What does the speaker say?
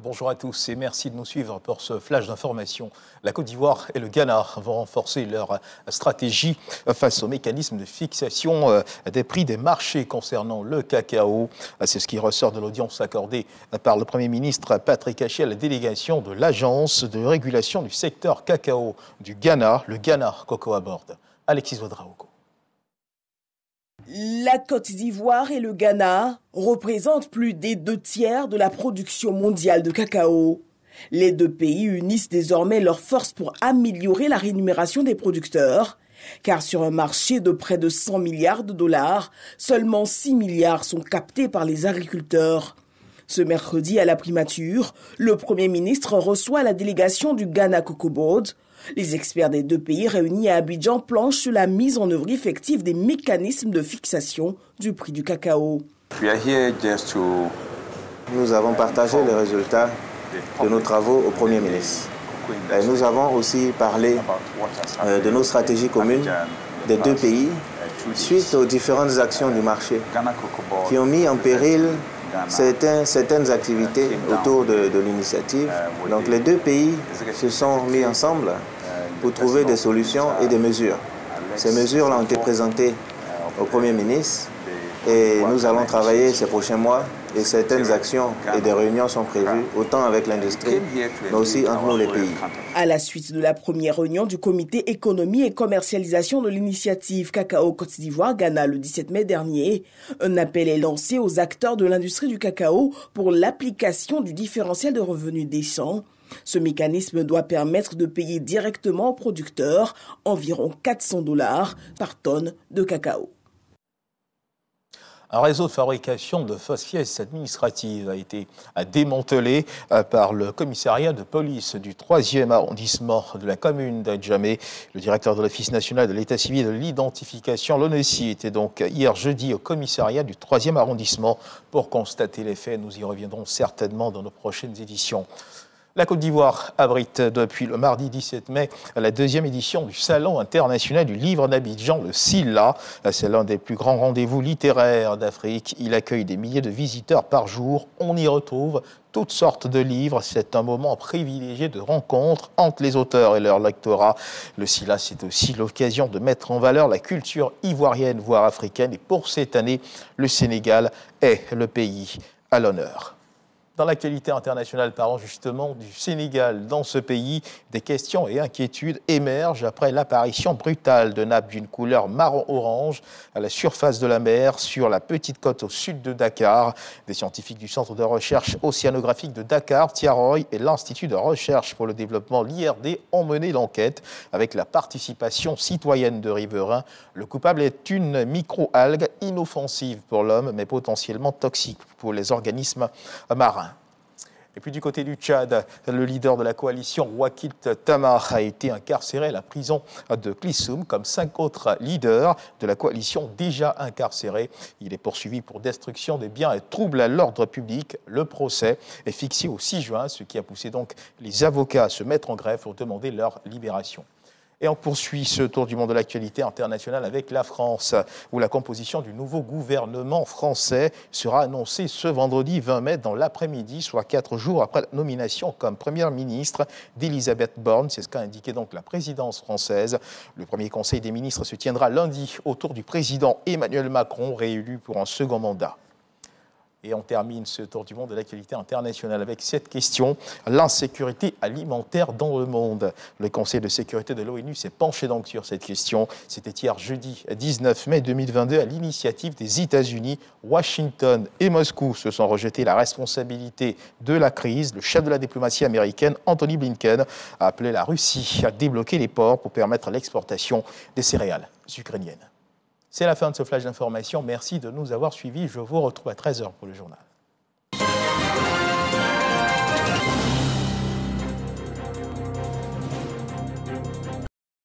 Bonjour à tous et merci de nous suivre pour ce flash d'information. La Côte d'Ivoire et le Ghana vont renforcer leur stratégie face au mécanisme de fixation des prix des marchés concernant le cacao. C'est ce qui ressort de l'audience accordée par le Premier ministre Patrick Achié à la délégation de l'Agence de régulation du secteur cacao du Ghana, le Ghana Cocoa Board. Alexis Ouedraogo. La Côte d'Ivoire et le Ghana représentent plus des 2/3 de la production mondiale de cacao. Les deux pays unissent désormais leurs forces pour améliorer la rémunération des producteurs, car sur un marché de près de 100 milliards de dollars, seulement 6 milliards sont captés par les agriculteurs. Ce mercredi, à la primature, le Premier ministre reçoit la délégation du Ghana Cocoa Board. Les experts des deux pays réunis à Abidjan planchent sur la mise en œuvre effective des mécanismes de fixation du prix du cacao. Nous avons partagé les résultats de nos travaux au Premier ministre. Et nous avons aussi parlé de nos stratégies communes des deux pays suite aux différentes actions du marché qui ont mis en péril certaines activités autour de l'initiative. Donc les deux pays se sont mis ensemble pour trouver des solutions et des mesures. Ces mesures-là ont été présentées au Premier ministre et nous allons travailler ces prochains mois et certaines actions et des réunions sont prévues, autant avec l'industrie, mais aussi entre nous les pays. À la suite de la première réunion du comité économie et commercialisation de l'initiative Cacao Côte d'Ivoire-Ghana le 17 mai dernier, un appel est lancé aux acteurs de l'industrie du cacao pour l'application du différentiel de revenus décent. Ce mécanisme doit permettre de payer directement aux producteurs environ 400 $ par tonne de cacao. Un réseau de fabrication de fausses pièces administratives a été démantelé par le commissariat de police du 3e arrondissement de la commune d'Adjamé. Le directeur de l'Office national de l'état civil et de l'identification, l'ONECI, était donc hier jeudi au commissariat du 3e arrondissement pour constater les faits. Nous y reviendrons certainement dans nos prochaines éditions. La Côte d'Ivoire abrite depuis le mardi 17 mai la 2e édition du Salon international du livre d'Abidjan, le SILA. C'est l'un des plus grands rendez-vous littéraires d'Afrique. Il accueille des milliers de visiteurs par jour. On y retrouve toutes sortes de livres. C'est un moment privilégié de rencontre entre les auteurs et leur lectorat. Le SILA, c'est aussi l'occasion de mettre en valeur la culture ivoirienne, voire africaine. Et pour cette année, le Sénégal est le pays à l'honneur. Dans l'actualité internationale, parlant justement du Sénégal, dans ce pays, des questions et inquiétudes émergent après l'apparition brutale de nappes d'une couleur marron-orange à la surface de la mer sur la petite côte au sud de Dakar. Des scientifiques du Centre de recherche océanographique de Dakar, Tiaroy, et l'Institut de recherche pour le développement, l'IRD, ont mené l'enquête avec la participation citoyenne de riverains. Le coupable est une micro-algue inoffensive pour l'homme, mais potentiellement toxique pour les organismes marins. Et puis du côté du Tchad, le leader de la coalition, Wakil Tamar, a été incarcéré à la prison de Klissoum, comme 5 autres leaders de la coalition déjà incarcérés. Il est poursuivi pour destruction des biens et troubles à l'ordre public. Le procès est fixé au 6 juin, ce qui a poussé donc les avocats à se mettre en grève pour demander leur libération. Et on poursuit ce tour du monde de l'actualité internationale avec la France, où la composition du nouveau gouvernement français sera annoncée ce vendredi 20 mai dans l'après-midi, soit 4 jours après la nomination comme première ministre d'Elisabeth Borne. C'est ce qu'a indiqué donc la présidence française. Le premier conseil des ministres se tiendra lundi autour du président Emmanuel Macron, réélu pour un second mandat. Et on termine ce tour du monde de l'actualité internationale avec cette question, l'insécurité alimentaire dans le monde. Le Conseil de sécurité de l'ONU s'est penché donc sur cette question. C'était hier jeudi 19 mai 2022 à l'initiative des États-Unis. Washington et Moscou se sont rejetés la responsabilité de la crise. Le chef de la diplomatie américaine, Anthony Blinken, a appelé la Russie à débloquer les ports pour permettre l'exportation des céréales ukrainiennes. C'est la fin de ce flash d'information. Merci de nous avoir suivis. Je vous retrouve à 13h pour le journal.